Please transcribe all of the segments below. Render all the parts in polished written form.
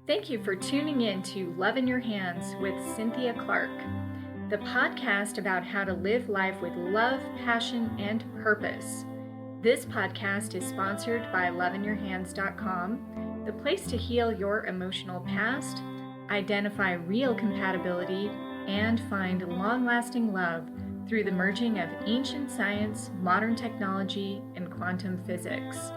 Thank you for tuning in to Love in Your Hands with Cynthia Clark, the podcast about how to live life with love, passion, and purpose. This podcast is sponsored by loveinyourhands.com, the place to heal your emotional past, identify real compatibility, and find long-lasting love through the merging of ancient science, modern technology, and quantum physics.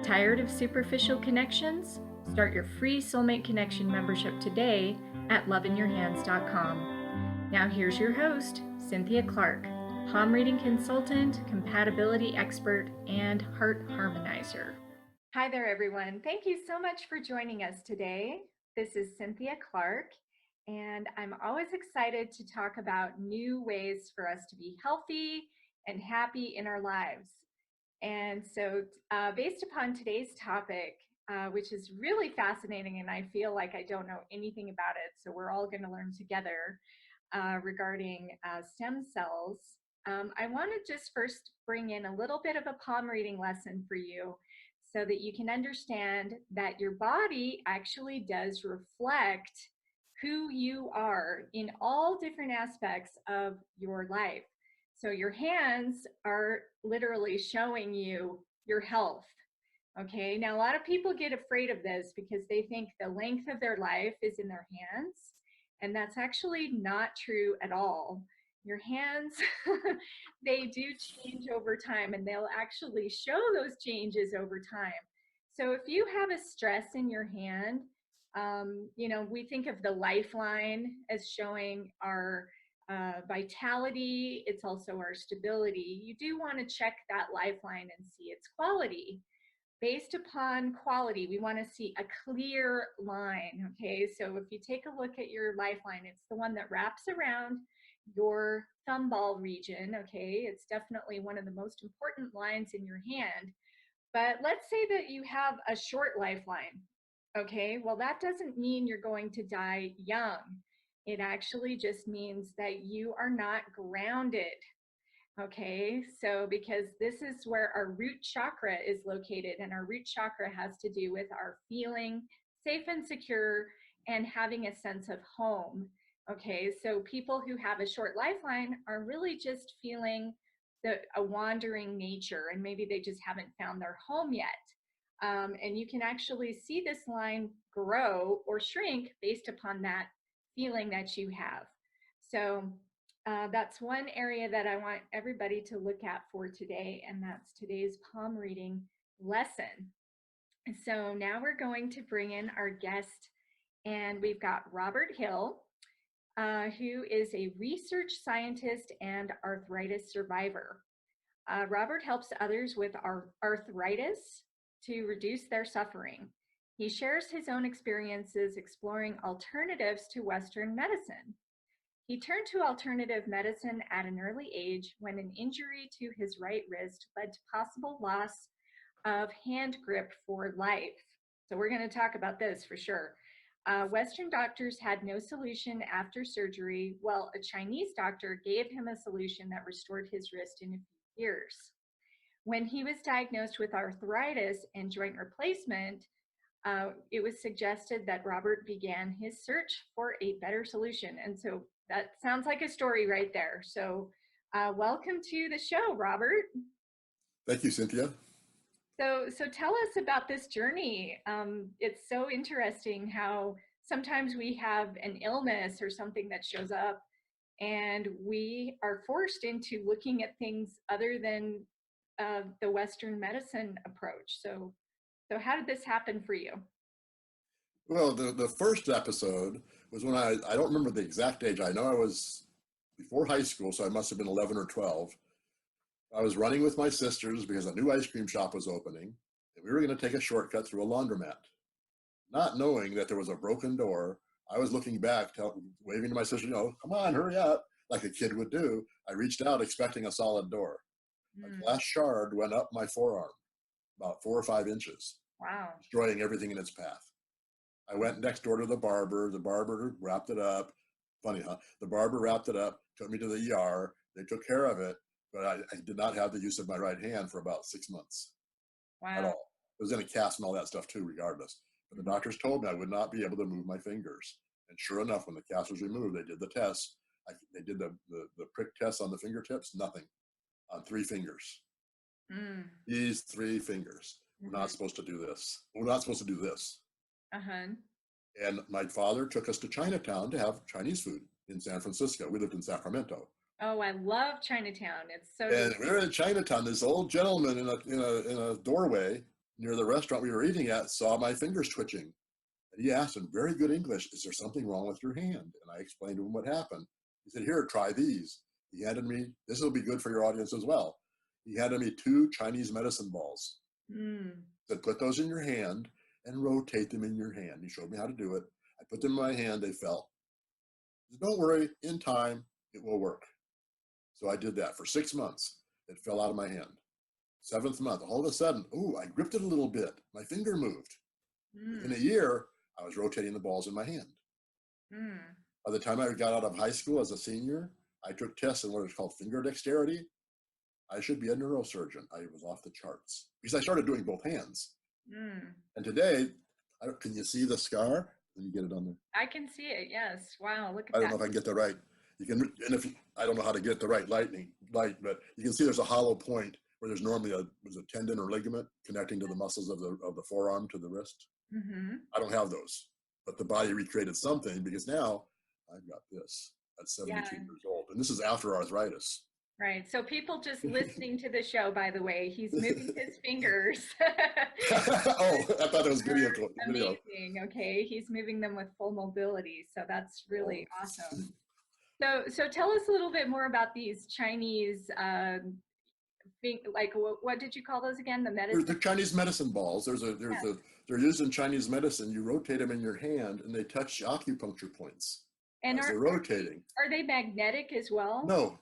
Tired of superficial connections? Start your free Soulmate Connection membership today at loveinyourhands.com. Now here's your host, Cynthia Clark, palm reading consultant, compatibility expert, and heart harmonizer. Hi there, everyone. Thank you so much for joining us today. This is Cynthia Clark, and I'm always excited to talk about new ways for us to be healthy and happy in our lives. And so based upon today's topic, which is really fascinating, and I feel like I don't know anything about it, so we're all going to learn together regarding stem cells. I want to just first bring in a little bit of a palm reading lesson for you so that you can understand that your body actually does reflect who you are in all different aspects of your life. So your hands are literally showing you your health. Okay, now a lot of people get afraid of this because they think the length of their life is in their hands, and that's actually not true at all. Your hands, they do change over time, and they'll actually show those changes over time. So if you have a stress in your hand, we think of the lifeline as showing our vitality. It's also our stability. You do want to check that lifeline and see its quality. Based upon quality, we want to see a clear line. Okay, so if you take a look at your lifeline, it's the one that wraps around your thumb ball region. Okay, it's definitely one of the most important lines in your hand. But let's say that you have a short lifeline. Okay, well, that doesn't mean you're going to die young. It actually just means that you are not grounded. Okay, so because this is where our root chakra is located, and our root chakra has to do with our feeling safe and secure and having a sense of home. Okay, so people who have a short lifeline are really just feeling a wandering nature, and maybe they just haven't found their home yet. And you can actually see this line grow or shrink based upon that feeling that you have. So that's one area that I want everybody to look at for today, and that's today's palm reading lesson. So now we're going to bring in our guest, and we've got Robert Hill, who is a research scientist and arthritis survivor. Robert helps others with arthritis to reduce their suffering. He shares his own experiences exploring alternatives to Western medicine. He turned to alternative medicine at an early age when an injury to his right wrist led to possible loss of hand grip for life. So we're going to talk about this for sure. Western doctors had no solution after surgery. Well, a Chinese doctor gave him a solution that restored his wrist in a few years. When he was diagnosed with arthritis and joint replacement, it was suggested that Robert began his search for a better solution. And so that sounds like a story right there. So welcome to the show, Robert. Thank you, Cynthia. So tell us about this journey. It's so interesting how sometimes we have an illness or something that shows up, and we are forced into looking at things other than the Western medicine approach. So how did this happen for you? Well, the first episode was when I don't remember the exact age. I know I was before high school, so I must have been 11 or 12. I was running with my sisters because a new ice cream shop was opening, and we were going to take a shortcut through a laundromat. Not knowing that there was a broken door, I was looking back, waving to my sister, come on, hurry up, like a kid would do. I reached out expecting a solid door. A glass shard went up my forearm, about 4 or 5 inches, Wow. destroying everything in its path. I went next door to the barber. The barber wrapped it up. Funny, huh? The barber wrapped it up, took me to the ER. They took care of it, but I did not have the use of my right hand for about 6 months at Wow. all. It was in a cast and all that stuff too, regardless. But the doctors told me I would not be able to move my fingers. And sure enough, when the cast was removed, they did the test. They did the prick test on the fingertips, nothing on 3 fingers. Mm. These 3 fingers. We're not supposed to do this. We're not supposed to do this. Uh-huh. And my father took us to Chinatown to have Chinese food in San Francisco. We lived in Sacramento. Oh, I love Chinatown. It's so And delicious. we were in Chinatown. This old gentleman in a doorway near the restaurant we were eating at saw my fingers twitching. And he asked in very good English, "Is there something wrong with your hand?" And I explained to him what happened. He said, "Here, try these." He handed me, this will be good for your audience as well. He handed me 2 Chinese medicine balls. Mm. He said, "Put those in your hand and rotate them in your hand." He showed me how to do it. I put them in my hand, they fell. He said, "Don't worry, in time, it will work." So I did that for 6 months. It fell out of my hand. 7th month, all of a sudden, ooh, I gripped it a little bit. My finger moved. Within a year, I was rotating the balls in my hand. Mm. By the time I got out of high school as a senior, I took tests in what is called finger dexterity. I should be a neurosurgeon. I was off the charts because I started doing both hands. Mm. And today, can you see the scar? Let me get it on there. I can see it. Yes. Wow. Look at I that. don't know if I can get the right. You can, and if I don't know how to get the right light, but you can see there's a hollow point where there's normally a tendon or ligament connecting to the muscles of the forearm to the wrist. Mm-hmm. I don't have those, but the body recreated something because now I've got this at 72 years old, and this is after arthritis. Right. So people just listening to the show, by the way, he's moving his fingers. Oh, I thought it was video. Amazing. Okay. He's moving them with full mobility. So that's really awesome. So tell us a little bit more about these Chinese, like what did you call those again? The medicine? They're Chinese medicine balls. They're used in Chinese medicine. You rotate them in your hand and they touch acupuncture points And as they're rotating. Are they magnetic as well? No,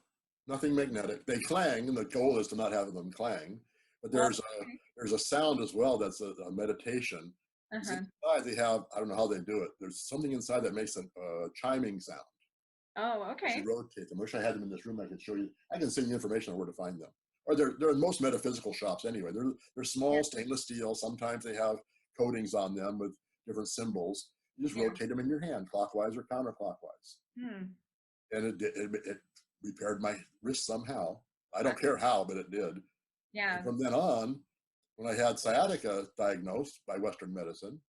nothing magnetic. They clang, and the goal is to not have them clang. But there's a sound as well that's a meditation. Inside they have, I don't know how they do it. There's something inside that makes a chiming sound. Oh, okay. You rotate them. I wish I had them in this room. I could show you. I can send you information on where to find them. Or they're in most metaphysical shops anyway. They're small stainless steel. Sometimes they have coatings on them with different symbols. You just rotate them in your hand, clockwise or counterclockwise. And it repaired my wrist somehow. I don't care how, but it did. Yeah. And from then on, when I had sciatica diagnosed by Western medicine,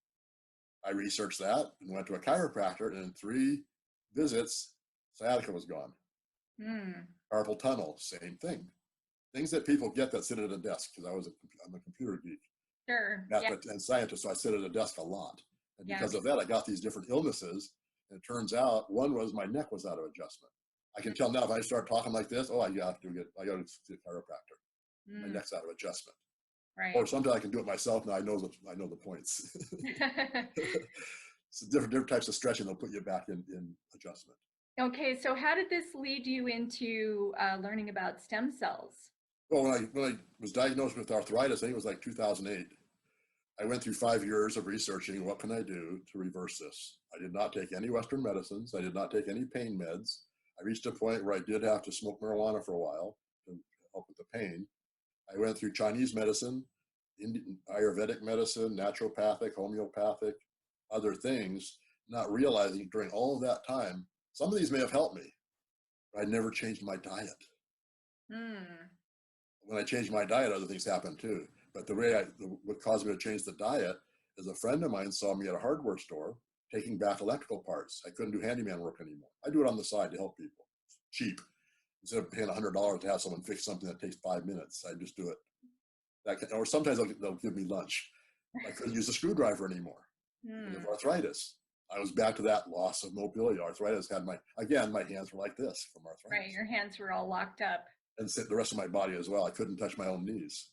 I researched that and went to a chiropractor, and in 3 visits, sciatica was gone. Carpal tunnel, same thing. Things that people get that sit at a desk, because I'm a computer geek. Sure. And scientist, so I sit at a desk a lot. And because of that, I got these different illnesses. And it turns out one was my neck was out of adjustment. I can tell now if I start talking like this, I got to see a chiropractor. My neck's out of adjustment. Right. Or sometimes I can do it myself now. I know the points. So different types of stretching, they'll put you back in adjustment. Okay, so how did this lead you into learning about stem cells? Well, when I was diagnosed with arthritis, I think it was like 2008. I went through 5 years of researching what can I do to reverse this. I did not take any Western medicines. I did not take any pain meds. I reached a point where I did have to smoke marijuana for a while to help with the pain. I went through Chinese medicine, Indian, Ayurvedic medicine, naturopathic, homeopathic, other things, not realizing during all of that time, some of these may have helped me, but I never changed my diet. When I changed my diet, other things happened too. But what caused me to change the diet is a friend of mine saw me at a hardware store taking back electrical parts. I couldn't do handyman work anymore. I do it on the side to help people. It's cheap. Instead of paying $100 to have someone fix something that takes 5 minutes, I just do it. Or sometimes they'll give me lunch. I couldn't use a screwdriver anymore because of arthritis. I was back to that loss of mobility. Arthritis had my hands were like this from arthritis. Right, your hands were all locked up. And the rest of my body as well. I couldn't touch my own knees.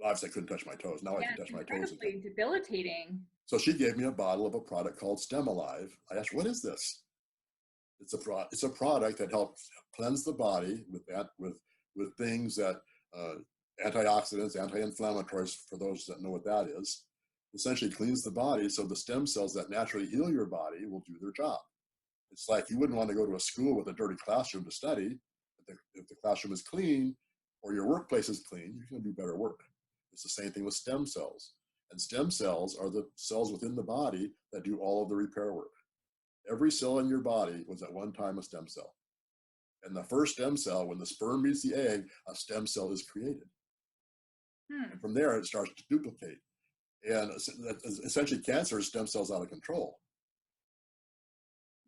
Obviously, I couldn't touch my toes. Now I can touch my toes. Incredibly debilitating. So she gave me a bottle of a product called Stem Alive. I asked, "What is this?" It's a product that helps cleanse the body with things that antioxidants, anti-inflammatories, for those that know what that is. Essentially cleans the body so the stem cells that naturally heal your body will do their job. It's like you wouldn't want to go to a school with a dirty classroom to study. If the classroom is clean or your workplace is clean, you're going to do better work. It's the same thing with stem cells. And stem cells are the cells within the body that do all of the repair work. Every cell in your body was at one time a stem cell. And the first stem cell, when the sperm meets the egg, a stem cell is created. And from there, it starts to duplicate. And essentially, cancer is stem cells out of control.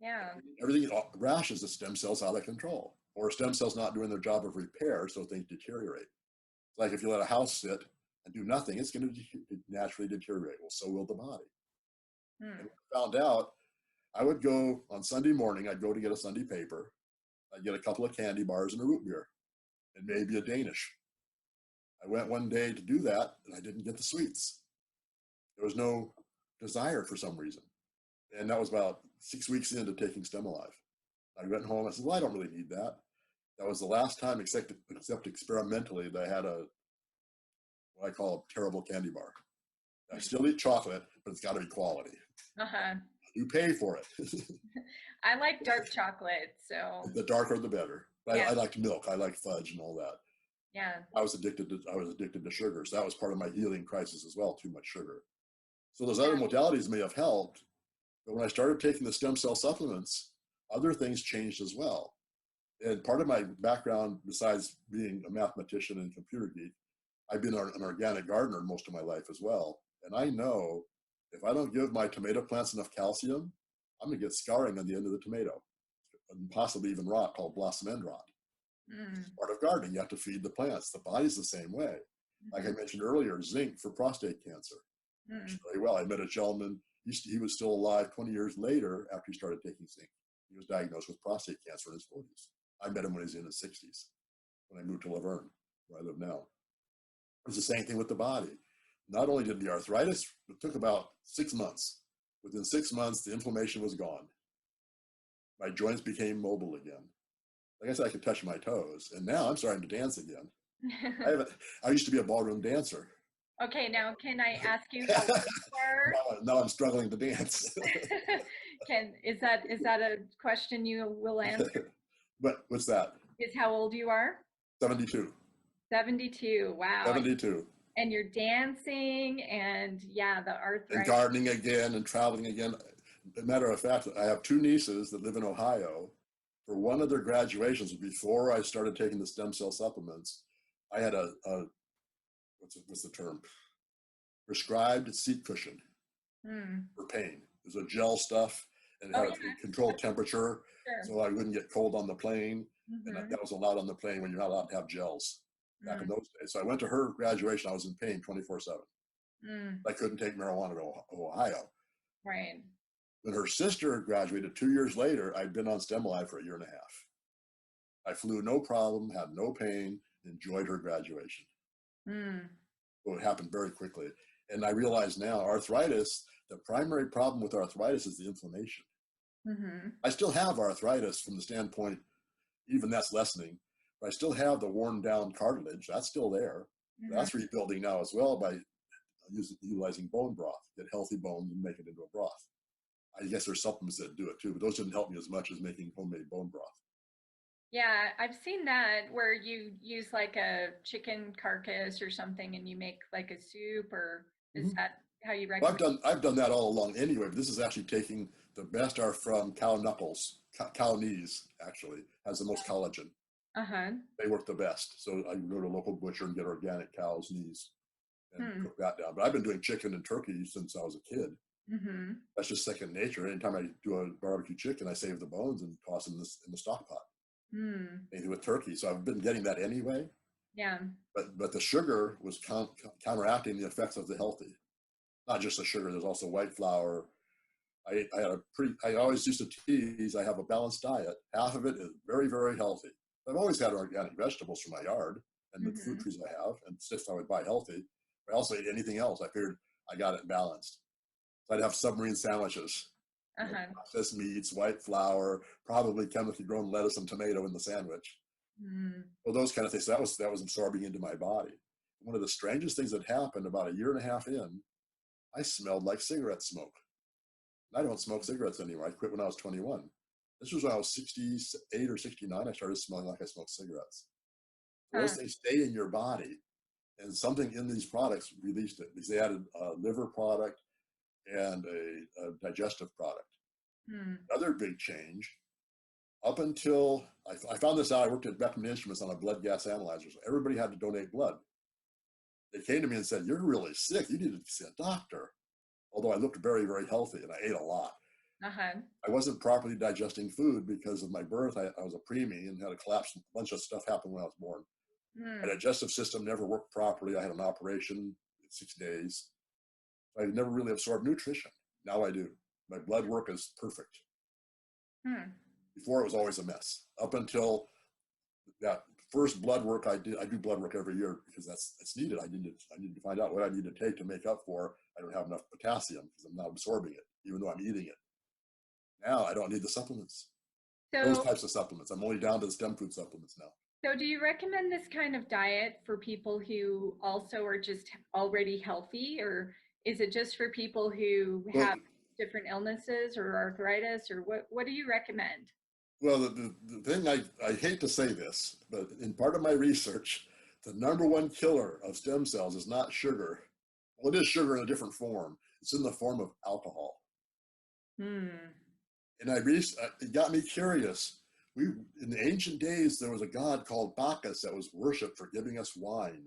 Yeah. Everything, rash is the stem cells out of control, or stem cells not doing their job of repair, so things deteriorate. It's like if you let a house sit and do nothing, it's going to naturally deteriorate. Well, so will the body. And I found out, I would go on Sunday morning, I'd go to get a Sunday paper, I'd get a couple of candy bars and a root beer, and maybe a Danish. I went one day to do that, and I didn't get the sweets. There was no desire for some reason. And that was about 6 weeks into taking Stem Alive. I went home, I said, well, I don't really need that. That was the last time, except experimentally, that I had what I call a terrible candy bar. I still eat chocolate, but it's got to be quality. You pay for it. I like dark chocolate, so. The darker the better. Yeah. I liked milk. I liked fudge and all that. Yeah. I was addicted to sugar. So that was part of my healing crisis as well, too much sugar. So those other modalities may have helped, but when I started taking the stem cell supplements, other things changed as well. And part of my background, besides being a mathematician and computer geek, I've been an organic gardener most of my life as well. And I know if I don't give my tomato plants enough calcium, I'm going to get scarring on the end of the tomato, and possibly even rot, called blossom end rot. It's part of gardening. You have to feed the plants. The body's the same way. Like I mentioned earlier, zinc for prostate cancer. Very well. I met a gentleman, he was still alive 20 years later after he started taking zinc. He was diagnosed with prostate cancer in his 40s. I met him when he was in his 60s, when I moved to Laverne, where I live now. It's the same thing with the body. Not only did the arthritis, it took about 6 months. Within 6 months, the inflammation was gone. My joints became mobile again. Like I said, I could touch my toes, and now I'm starting to dance again. I used to be a ballroom dancer. Okay, now can I ask you how old you are? Now I'm struggling to dance. Is that a question you will answer? But what's that? Is how old you are? 72. 72. Wow. 72. And you're dancing, and the arthritis. And gardening again, and traveling again. As a matter of fact, I have 2 nieces that live in Ohio. For one of their graduations, before I started taking the stem cell supplements, I had a what's the term? Prescribed seat cushion for pain. It was a gel stuff, and it had a controlled temperature, so I wouldn't get cold on the plane. And that was allowed on the plane when you're not allowed to have gels back in those days. So I went to her graduation. I was in pain 24/7. I couldn't take marijuana to Ohio. Right. When her sister graduated 2 years later, I'd been on Stem Alive for a year and a half. I flew no problem, had no pain, enjoyed her graduation. So it happened very quickly. And I realize now, arthritis, the primary problem with arthritis is the inflammation. I still have arthritis from the standpoint, even that's lessening, but I still have the worn down cartilage. That's still there. That's rebuilding now as well by utilizing bone broth, get healthy bones and make it into a broth. I guess there's supplements that do it too, but those didn't help me as much as making homemade bone broth. Yeah, I've seen that where you use like a chicken carcass or something and you make like a soup, or is that how you recommend? Well, I've done that all along anyway, but this is actually taking the best are from cow knuckles. Cow knees actually has the most collagen. They work the best. So I can go to a local butcher and get organic cow's knees and cook that down. But I've been doing chicken and turkey since I was a kid. That's just second nature. Anytime I do a barbecue chicken, I save the bones and toss them in the stock pot. Anything with turkey. So I've been getting that anyway. Yeah. But the sugar was counteracting the effects of the healthy. Not just the sugar. There's also white flour. I always used to tease, I have a balanced diet. Half of it is very, very healthy. I've always had organic vegetables from my yard and the fruit trees I have, and since I would buy healthy. I also ate anything else. I figured I got it balanced. So I'd have submarine sandwiches, processed meats, white flour, probably chemically grown lettuce and tomato in the sandwich. Well, those kind of things. So that was absorbing into my body. One of the strangest things that happened about a year and a half in, I smelled like cigarette smoke. I don't smoke cigarettes anymore. I quit when I was 21. This was when I was 68 or 69. I started smelling like I smoked cigarettes. Those things stay in your body. And something in these products released it because they added a liver product and a digestive product. Another big change, up until I found this out, I worked at Beckman Instruments on a blood gas analyzer. So everybody had to donate blood. They came to me and said, "You're really sick. You need to see a doctor." Although I looked very, very healthy and I ate a lot. I wasn't properly digesting food because of my birth. I was a preemie and had a collapse. A bunch of stuff happened when I was born. My digestive system never worked properly. I had an operation in 6 days. I never really absorbed nutrition. Now I do. My blood work is perfect. Before it was always a mess. Up until that first blood work I did, I do blood work every year because it's needed. I need to find out what I need to take to make up for I don't have enough potassium because I'm not absorbing it, even though I'm eating it. Now I don't need the supplements. Those types of supplements. I'm only down to the stem food supplements now. So do you recommend this kind of diet for people who also are just already healthy, or is it just for people who have different illnesses or arthritis, or what do you recommend? Well, the thing, I hate to say this, but in part of my research, the number one killer of stem cells is not sugar. Well, it is sugar in a different form. It's in the form of alcohol. And it got me curious. In the ancient days, there was a god called Bacchus that was worshipped for giving us wine.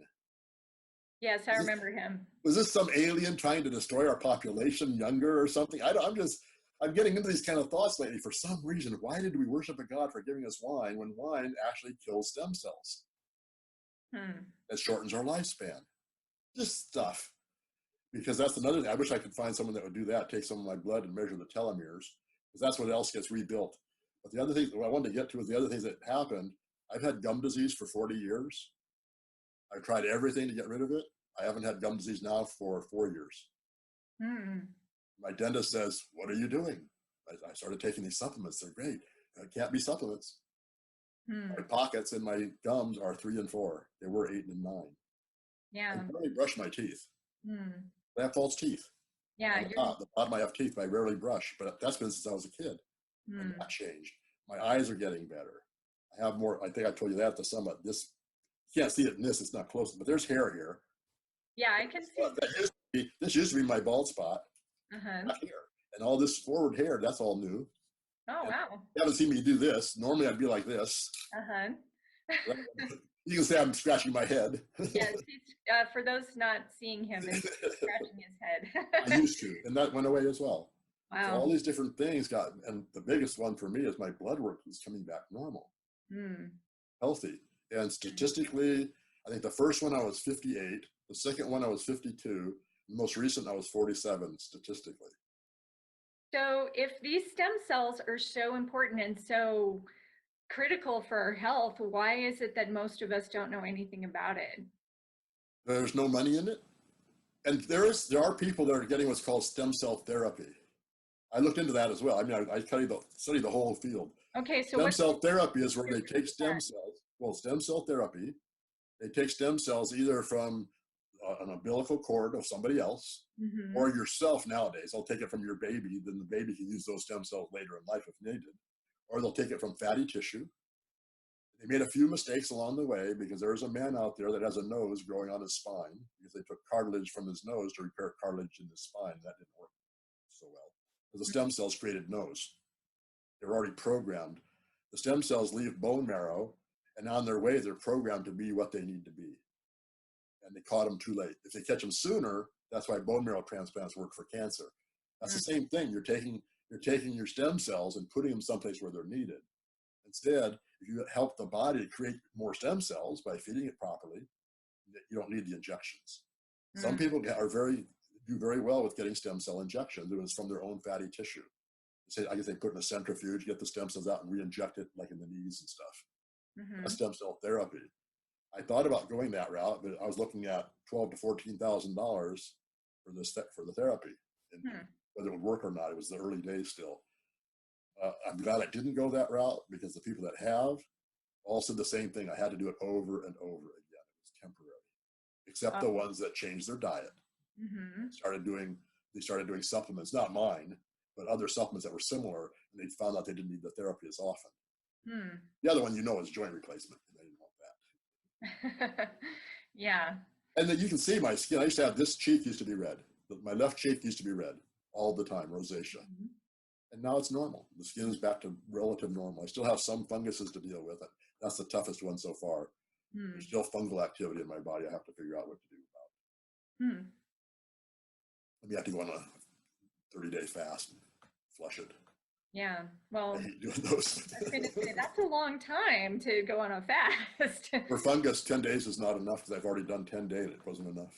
Yes, I remember him. Was this some alien trying to destroy our population younger or something? I'm getting into these kind of thoughts lately. For some reason, why did we worship a god for giving us wine when wine actually kills stem cells? It shortens our lifespan. Just stuff. Because that's another thing. I wish I could find someone that would do that, take some of my blood and measure the telomeres, because that's what else gets rebuilt. But the other thing what I wanted to get to is the other things that happened. I've had gum disease for 40 years. I've tried everything to get rid of it. I haven't had gum disease now for 4 years. My dentist says, "What are you doing?" I started taking these supplements. They're great. It can't be supplements. My pockets and my gums are 3 and 4. They were 8 and 9. Yeah. I rarely brush my teeth. I have false teeth. Yeah. The bottom I have teeth, but I rarely brush. But that's been since I was a kid. And that changed. My eyes are getting better. I have more. I think I told you that at the summit. This, you can't see it in this. It's not close, but there's hair here. Yeah, I can see. This used to be my bald spot. Not here. And all this forward hair, that's all new. Oh, and wow. You haven't seen me do this. Normally I'd be like this. You can say I'm scratching my head. Yes, for those not seeing him, he's scratching his head. I used to, and that went away as well. Wow. So all these different things and the biggest one for me is my blood work is coming back normal, healthy. And statistically, I think the first one I was 58, the second one I was 52, the most recent I was 47 statistically. So if these stem cells are so important and so critical for our health, why is it that most of us don't know anything about it? There's no money in it. And there are people that are getting what's called stem cell therapy. I looked into that as well. I mean, I studied the whole field. Okay, so stem cell therapy is where they take stem cells. Well, stem cell therapy, they take stem cells either from an umbilical cord of somebody else or yourself nowadays. They'll take it from your baby, then the baby can use those stem cells later in life if needed. Or they'll take it from fatty tissue. They made a few mistakes along the way because there's a man out there that has a nose growing on his spine because they took cartilage from his nose to repair cartilage in his spine. That didn't work so well. The stem cells created nose. They were already programmed. The stem cells leave bone marrow, and on their way, they're programmed to be what they need to be. And they caught them too late. If they catch them sooner, that's why bone marrow transplants work for cancer. That's the same thing. You're taking your stem cells and putting them someplace where they're needed. Instead, if you help the body create more stem cells by feeding it properly, you don't need the injections. Some people do very well with getting stem cell injections. It was from their own fatty tissue. I guess they put in a centrifuge, get the stem cells out and re-inject it like in the knees and stuff. That's stem cell therapy. I thought about going that route, but I was looking at $12,000 to $14,000 for the therapy, and whether it would work or not. It was the early days still. I'm glad I didn't go that route because the people that have all said the same thing. I had to do it over and over again. It was temporary, except the ones that changed their diet. They started doing supplements, not mine, but other supplements that were similar, and they found out they didn't need the therapy as often. The other one, is joint replacement. And they didn't want that. Yeah. And then you can see my skin. I used to have this cheek used to be red. My left cheek used to be red all the time, rosacea. Mhm. And now it's normal. The skin is back to relative normal. I still have some funguses to deal with. That's the toughest one so far. Hmm. There's still fungal activity in my body I have to figure out what to do about. Hmm. I may have to go on a 30-day fast and flush it. Yeah. I Well, hate doing those. I was going to say that's a long time to go on a fast. For fungus, 10 days is not enough because I've already done 10 days and it wasn't enough.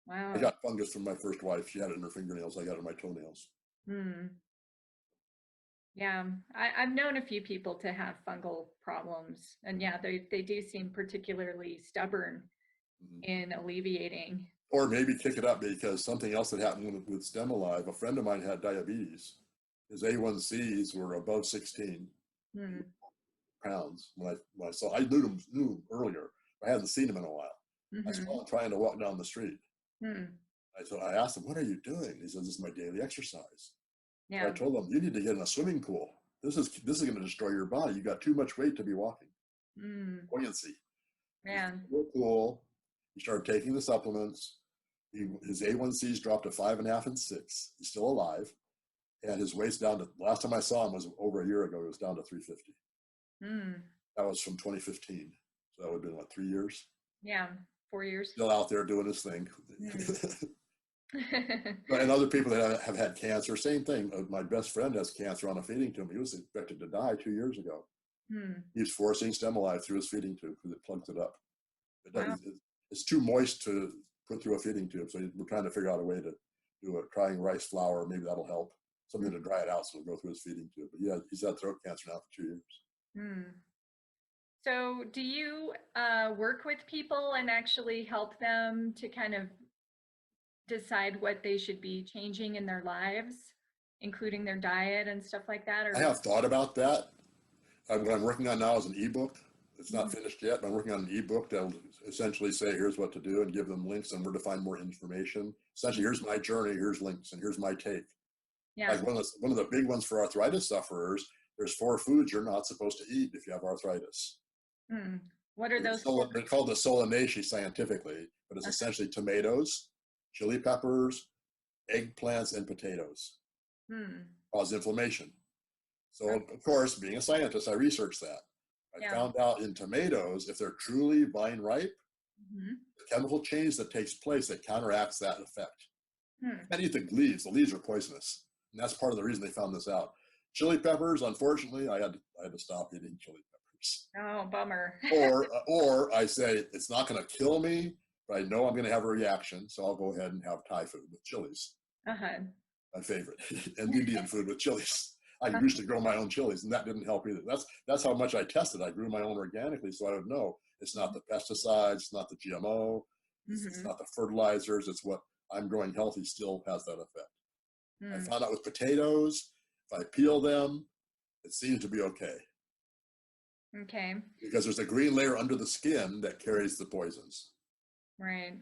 I Wow. got fungus from my first wife. She had it in her fingernails. I got it in my toenails. Hmm. Yeah, I've known a few people to have fungal problems, and yeah, they do seem particularly stubborn Mhm. in alleviating. Or maybe kick it up because something else that happened with Stem Alive. A friend of mine had diabetes. His A1Cs were above 16 Hmm. pounds. When I saw, I knew him earlier. I hadn't seen him in a while. I Mm-hmm. saw him trying to walk down the street. Hmm. I asked him, "What are you doing?" He says, "This is my daily exercise." So I Yeah. told him, "You need to get in a swimming pool. This is going to destroy your body. You got too much weight to be walking." Mm. Buoyancy. He's Man. in the pool. He started taking the supplements. His A1Cs dropped to 5.5 and 6. He's still alive. And his weight's down to, last time I saw him was over a year ago, it was down to 350. Mm. That was from 2015. So that would have been, what, 3 years? Yeah. 4 years. Still out there doing his thing. Mm. And other people that have had cancer, same thing. My best friend has cancer on a feeding tube. He was expected to die 2 years ago. Hmm. He was forcing Stem Alive through his feeding tube because it plugs it up. Wow. It's too moist to put through a feeding tube. So we're trying to figure out a way to do a crying rice flour. Maybe that'll help. Something to dry it out so it'll go through his feeding tube. But yeah, he's had throat cancer now for 2 years. Hmm. So, do you work with people and actually help them to kind of decide what they should be changing in their lives, including their diet and stuff like that? I Or have thought about that. What I'm working on now is an ebook. It's not Mhm. finished yet, but I'm working on an ebook that'll essentially say, here's what to do and give them links and where to find more information. Essentially, here's my journey, here's links, and here's my take. Yeah. Like one of the big ones for arthritis sufferers, there's 4 foods you're not supposed to eat if you have arthritis. Hmm. What are those for? They're called the solanaceae scientifically, but it's essentially tomatoes, chili peppers, eggplants, and potatoes. Hmm. Cause inflammation. So, Okay. of course, being a scientist, I researched that. I Yeah. found out in tomatoes, if they're truly vine ripe, Hmm. the chemical change that takes place that counteracts that effect. Hmm. You can't eat the leaves. The leaves are poisonous. And that's part of the reason they found this out. Chili peppers, unfortunately, I had to stop eating chili peppers. Oh, bummer. Or I say, it's not going to kill me, but I know I'm going to have a reaction. So I'll go ahead and have Thai food with chilies, Uh-huh. my favorite, and Indian food with chilies. I used to grow my own chilies, and that didn't help either. That's how much I tested. I grew my own organically, so I would know it's not the pesticides, it's not the GMO, it's Hmm. not the fertilizers. It's what I'm growing healthy still has that effect. I Hmm. found out with potatoes, if I peel them, it seems to be okay Okay. because there's a green layer under the skin that carries the poisons. Right.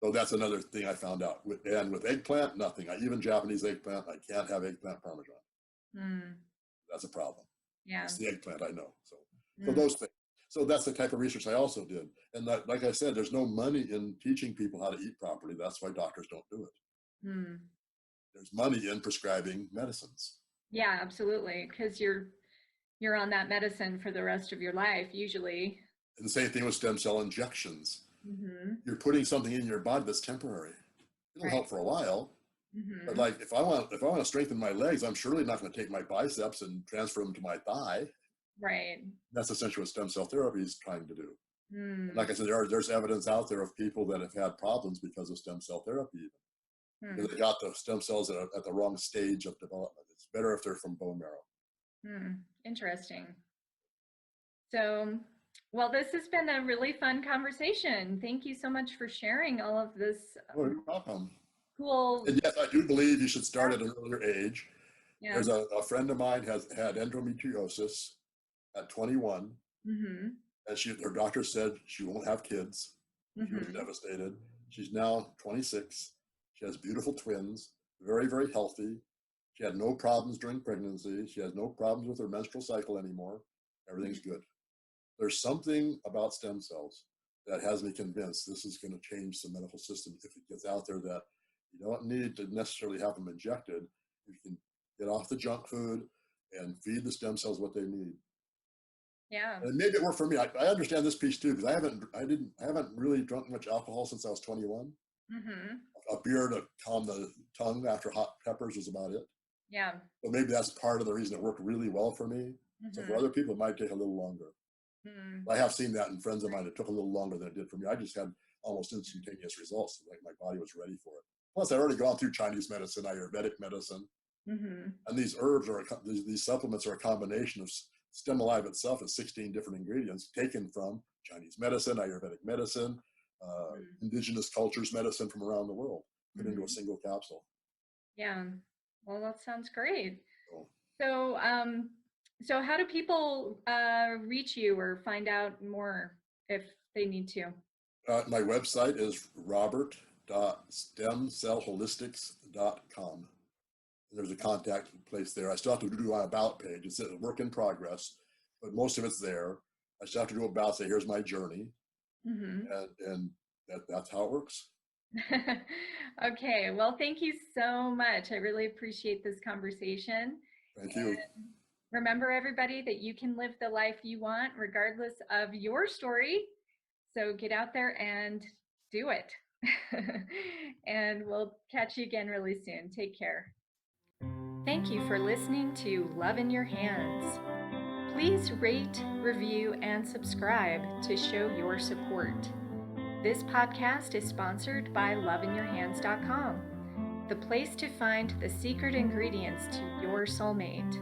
So that's another thing I found out. And with eggplant, nothing. Even Japanese eggplant, I can't have eggplant parmesan. Hmm. That's a problem. Yeah. It's the eggplant, I know. So Hmm. those things. So that's the type of research I also did. And like I said, there's no money in teaching people how to eat properly. That's why doctors don't do it. Hmm. There's money in prescribing medicines. Yeah, absolutely. Because you're on that medicine for the rest of your life, usually. And the same thing with stem cell injections. Hmm. You're putting something in your body that's temporary. It'll Right. help for a while. But Hmm. like if I want to strengthen my legs, I'm surely not going to take my biceps and transfer them to my thigh. Right. That's essentially what stem cell therapy is trying to do. And Hmm. like I said, there's evidence out there of people that have had problems because of stem cell therapy, even Hmm. because they got the stem cells at the wrong stage of development. It's better if they're from bone marrow. Hmm. Interesting. So, well, this has been a really fun conversation. Thank you so much for sharing all of this Oh, you're welcome. cool And yes, I do believe you should start stuff. at an earlier age. Yeah. There's a friend of mine has had endometriosis at 21, Mm-hmm. and her doctor said she won't have kids. She was Mm-hmm. devastated. She's now 26. She has beautiful twins, very, very healthy. She had no problems during pregnancy. She has no problems with her menstrual cycle anymore. Everything's good. There's something about stem cells. that has me convinced this is going to change the medical system if it gets out there that you don't need to necessarily have them injected. You can get off the junk food and feed the stem cells what they need. Yeah. And maybe it worked for me. I understand this piece too, because I haven't really drunk much alcohol since I was 21. Mm-hmm. A beer to calm the tongue after hot peppers was about it. Yeah. But maybe that's part of the reason it worked really well for me. So for Mm-hmm. other people, it might take a little longer. Mm-hmm. I have seen that in friends of mine. It took a little longer than it did for me. I just had almost instantaneous results. Like my body was ready for it. Plus, I'd already gone through Chinese medicine, Ayurvedic medicine, Mm-hmm. and these herbs these supplements are a combination of stem alive itself is 16 different ingredients taken from Chinese medicine, Ayurvedic medicine, indigenous cultures medicine from around the world, put into a Mm-hmm. single capsule. Yeah. Well, that sounds great. So, So how do people reach you or find out more if they need to? my website is robert.stemcellholistics.com. There's a contact place there. I still have to do my about page. It's a work in progress, but most of it's there. I still have to do about, say, here's my journey, Mm-hmm. and that's how it works. Okay. Well, thank you so much. I really appreciate this conversation. Thank you. Remember, everybody, that you can live the life you want regardless of your story. So get out there and do it. And we'll catch you again really soon. Take care. Thank you for listening to Love in Your Hands. Please rate, review, and subscribe to show your support. This podcast is sponsored by loveinyourhands.com, the place to find the secret ingredients to your soulmate.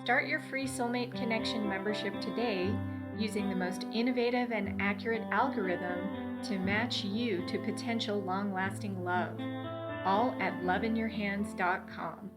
Start your free Soulmate Connection membership today using the most innovative and accurate algorithm to match you to potential long-lasting love, all at loveinyourhands.com.